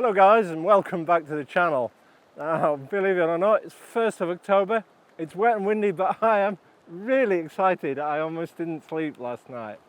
Hello guys, and welcome back to the channel. Now, believe it or not, it's 1st of October. It's wet and windy, but I am really excited. I almost didn't sleep last night.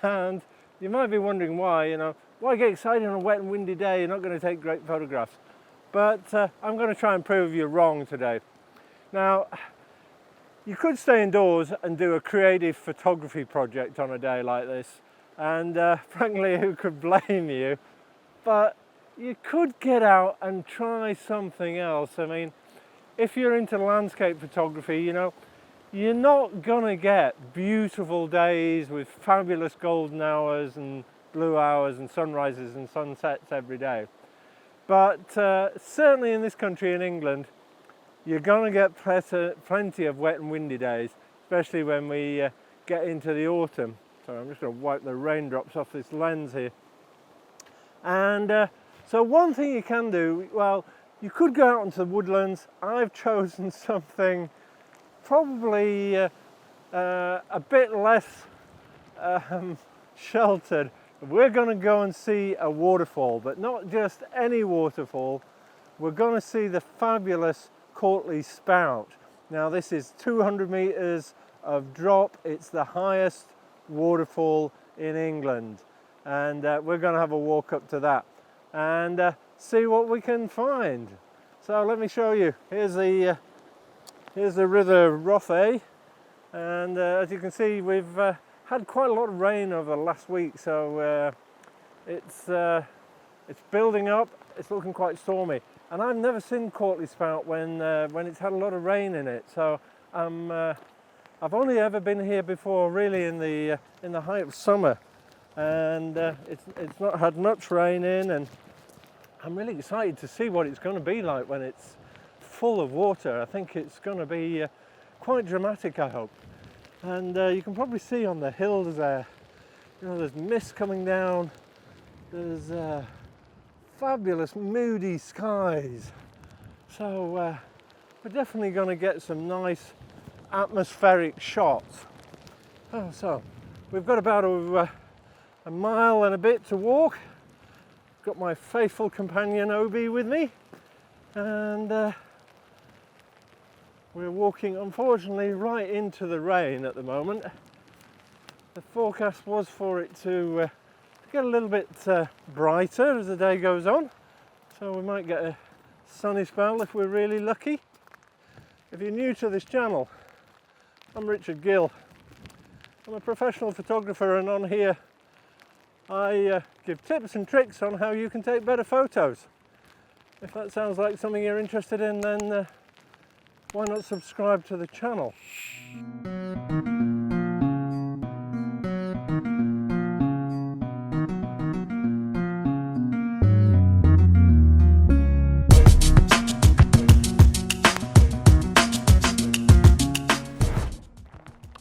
And you might be wondering why, why get excited on a wet and windy day? You're not going to take great photographs. But I'm going to try and prove you wrong today. Now, you could stay indoors and do a creative photography project on a day like this. And frankly, who could blame you? But you could get out and try something else. I mean, if you're into landscape photography, you're not gonna get beautiful days with fabulous golden hours and blue hours and sunrises and sunsets every day. But certainly in this country, in England, you're gonna get plenty of wet and windy days, especially when we get into the autumn. So I'm just gonna wipe the raindrops off this lens here. And so one thing you can do, well, you could go out into the woodlands. I've chosen something probably a bit less sheltered. We're going to go and see a waterfall, but not just any waterfall. We're going to see the fabulous Courtly Spout. Now this is 200 meters of drop. It's the highest waterfall in England. And we're going to have a walk up to that and see what we can find. So let me show you. Here's the River Rothay, and as you can see, we've had quite a lot of rain over the last week, so it's building up. It's looking quite stormy, and I've never seen Courtly Spout when it's had a lot of rain in it. So I've only ever been here before, really, in the height of summer. And it's not had much rain in, and I'm really excited to see what it's going to be like when it's full of water. I think it's going to be quite dramatic, I hope. And you can probably see on the hills there, there's mist coming down, there's fabulous moody skies. So we're definitely going to get some nice atmospheric shots. So we've got about a mile and a bit to walk. Got my faithful companion Obi with me, and we're walking, unfortunately, right into the rain at the moment. The forecast was for it to get a little bit brighter as the day goes on, so we might get a sunny spell if we're really lucky. If you're new to this channel, I'm Richard Gill. I'm a professional photographer, and on here I give tips and tricks on how you can take better photos. If that sounds like something you're interested in, then why not subscribe to the channel?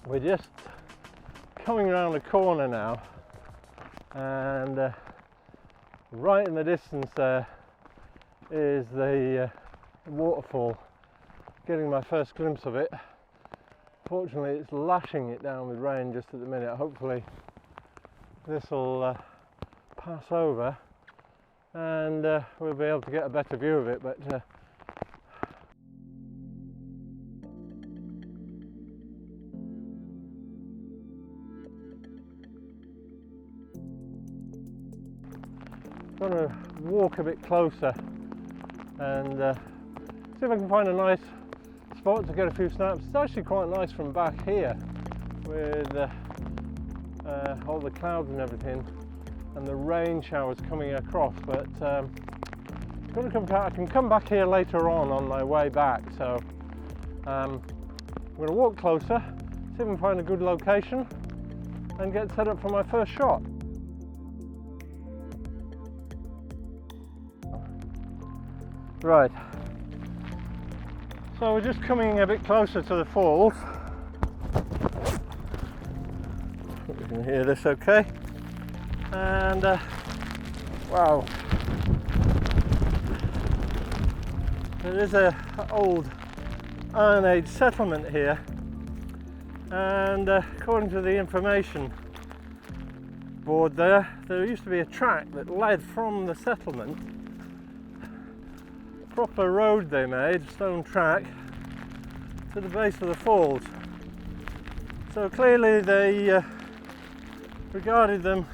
We're just coming around the corner now, and right in the distance there is the waterfall. Getting my first glimpse of it. Fortunately, it's lashing it down with rain just at the minute. Hopefully this will pass over and we'll be able to get a better view of it, but I'm going to walk a bit closer and see if I can find a nice spot to get a few snaps. It's actually quite nice from back here with all the clouds and everything and the rain showers coming across, but I'm going to I can come back here later on my way back. So I'm going to walk closer, see if I can find a good location and get set up for my first shot. Right, so we're just coming a bit closer to the falls. You can hear this okay. And wow, there is an old Iron Age settlement here, and according to the information board there used to be a track that led from the settlement proper road they made, stone track, to the base of the falls. So clearly they regarded them.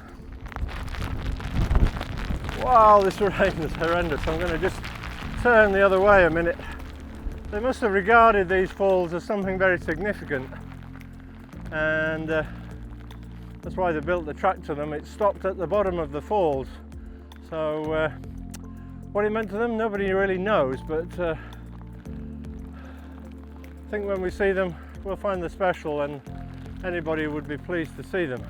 Wow, this rain is horrendous. I'm going to just turn the other way a minute. They must have regarded these falls as something very significant, and that's why they built the track to them. It stopped at the bottom of the falls. So what it meant to them, nobody really knows, but I think when we see them, we'll find them special, and anybody would be pleased to see them.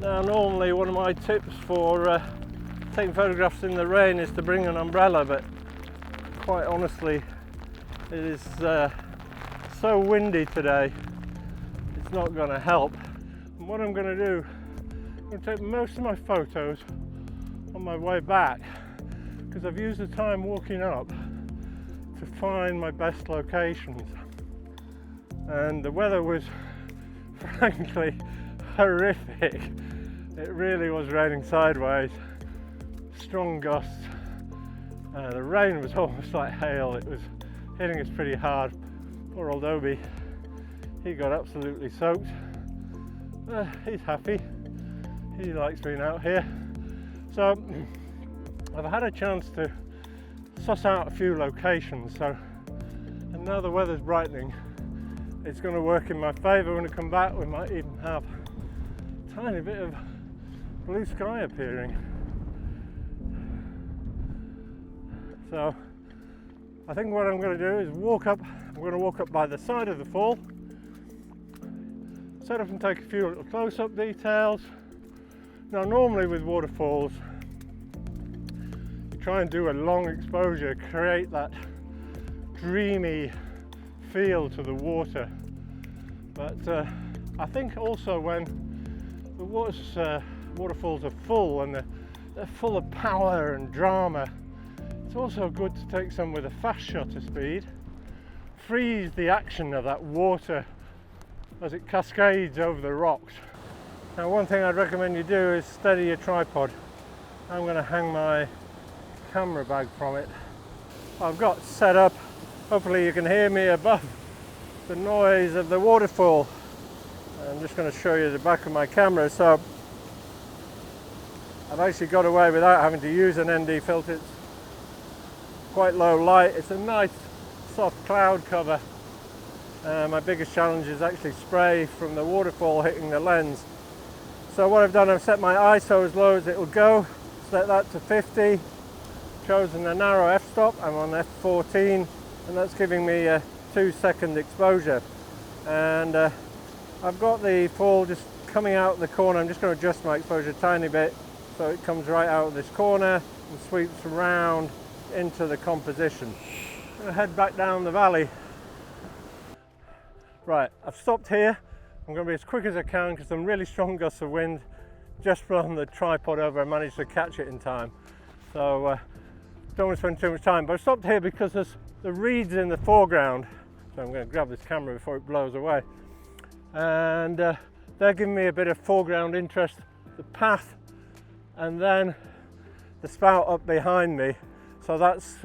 Now, normally one of my tips for taking photographs in the rain is to bring an umbrella, but quite honestly, it is so windy today, it's not going to help. And what I'm going to do, I'm going to take most of my photos on my way back, because I've used the time walking up to find my best locations, and the weather was frankly horrific. It really was raining sideways, strong gusts. The rain was almost like hail. It was hitting us pretty hard. Poor old Obi, he got absolutely soaked. He's happy. He likes being out here. So I've had a chance to suss out a few locations. And now the weather's brightening. It's going to work in my favour. When I come back, we might even have a tiny bit of blue sky appearing. So I think what I'm going to do is walk up. I'm going to walk up by the side of the fall, set up and take a few little close-up details. Now normally with waterfalls, you try and do a long exposure, create that dreamy feel to the water. But I think also when the waterfalls are full and they're full of power and drama, it's also good to take some with a fast shutter speed, freeze the action of that water as it cascades over the rocks. Now, one thing I'd recommend you do is steady your tripod. I'm going to hang my camera bag from it. I've got set up, hopefully you can hear me above the noise of the waterfall. I'm just going to show you the back of my camera. So I've actually got away without having to use an ND filter. It's quite low light. It's a nice soft cloud cover. My biggest challenge is actually spray from the waterfall hitting the lens. So what I've done, I've set my ISO as low as it will go, set that to 50, chosen a narrow f-stop. I'm on f14, and that's giving me a 2-second exposure. And I've got the fall just coming out the corner. I'm just going to adjust my exposure a tiny bit so it comes right out of this corner and sweeps around into the composition. I'm going to head back down the valley. Right, I've stopped here. I'm going to be as quick as I can because some really strong gusts of wind just run the tripod over and managed to catch it in time. So don't want to spend too much time, but I stopped here because there's the reeds in the foreground. So I'm going to grab this camera before it blows away. And they're giving me a bit of foreground interest, the path and then the spout up behind me. So that's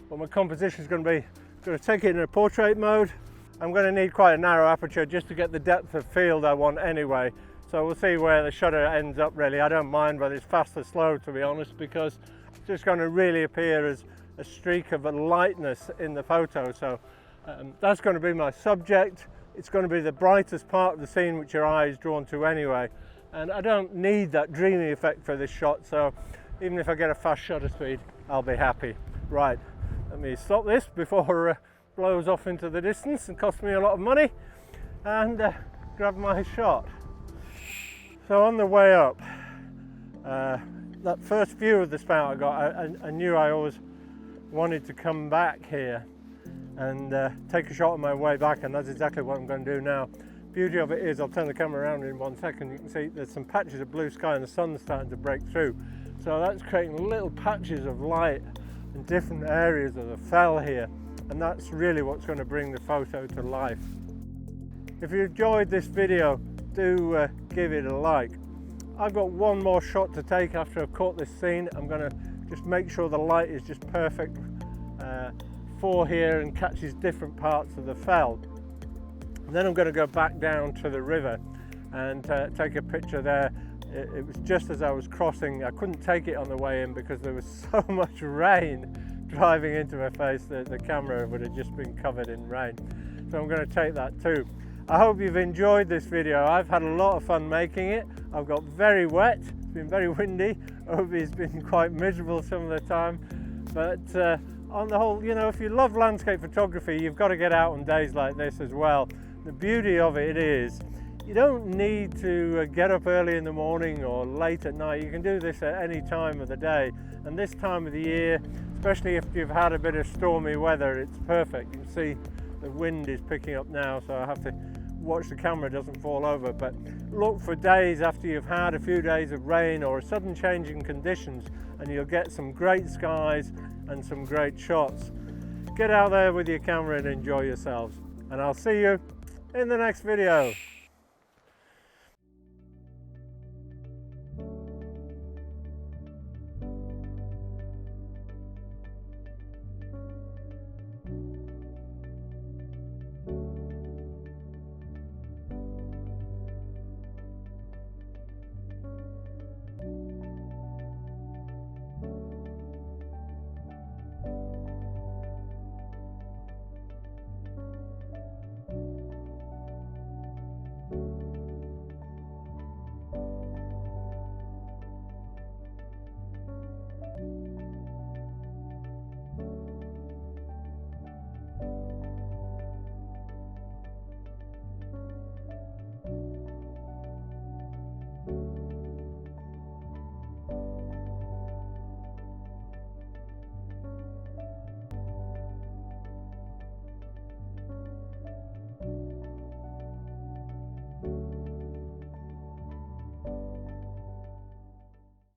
what my composition is going to be. I'm going to take it in a portrait mode. I'm going to need quite a narrow aperture just to get the depth of field I want anyway. So we'll see where the shutter ends up really. I don't mind whether it's fast or slow, to be honest, because it's just going to really appear as a streak of a lightness in the photo. So that's going to be my subject. It's going to be the brightest part of the scene which your eye is drawn to anyway. And I don't need that dreamy effect for this shot, so even if I get a fast shutter speed, I'll be happy. Right, let me stop this before it blows off into the distance and costs me a lot of money, and grab my shot. So on the way up, that first view of the spout I got, I knew I always wanted to come back here and take a shot on my way back, and that's exactly what I'm going to do now. Beauty of it is, I'll turn the camera around in 1 second, you can see there's some patches of blue sky and the sun's starting to break through. So that's creating little patches of light in different areas of the fell here, and that's really what's going to bring the photo to life. If you enjoyed this video, do give it a like. I've got one more shot to take after I've caught this scene. I'm going to just make sure the light is just perfect for here and catches different parts of the fell. And then I'm going to go back down to the river and take a picture there. It was just as I was crossing. I couldn't take it on the way in because there was so much rain driving into my face that the camera would have just been covered in rain. So I'm going to take that too. I hope you've enjoyed this video. I've had a lot of fun making it. I've got very wet, it's been very windy. Obi's been quite miserable some of the time. But on the whole, you know, if you love landscape photography, you've got to get out on days like this as well. The beauty of it is, you don't need to get up early in the morning or late at night. You can do this at any time of the day. And this time of the year, especially if you've had a bit of stormy weather, it's perfect. You can see the wind is picking up now, so I have to watch the camera doesn't fall over. But look for days after you've had a few days of rain or a sudden change in conditions, and you'll get some great skies and some great shots. Get out there with your camera and enjoy yourselves. And I'll see you in the next video.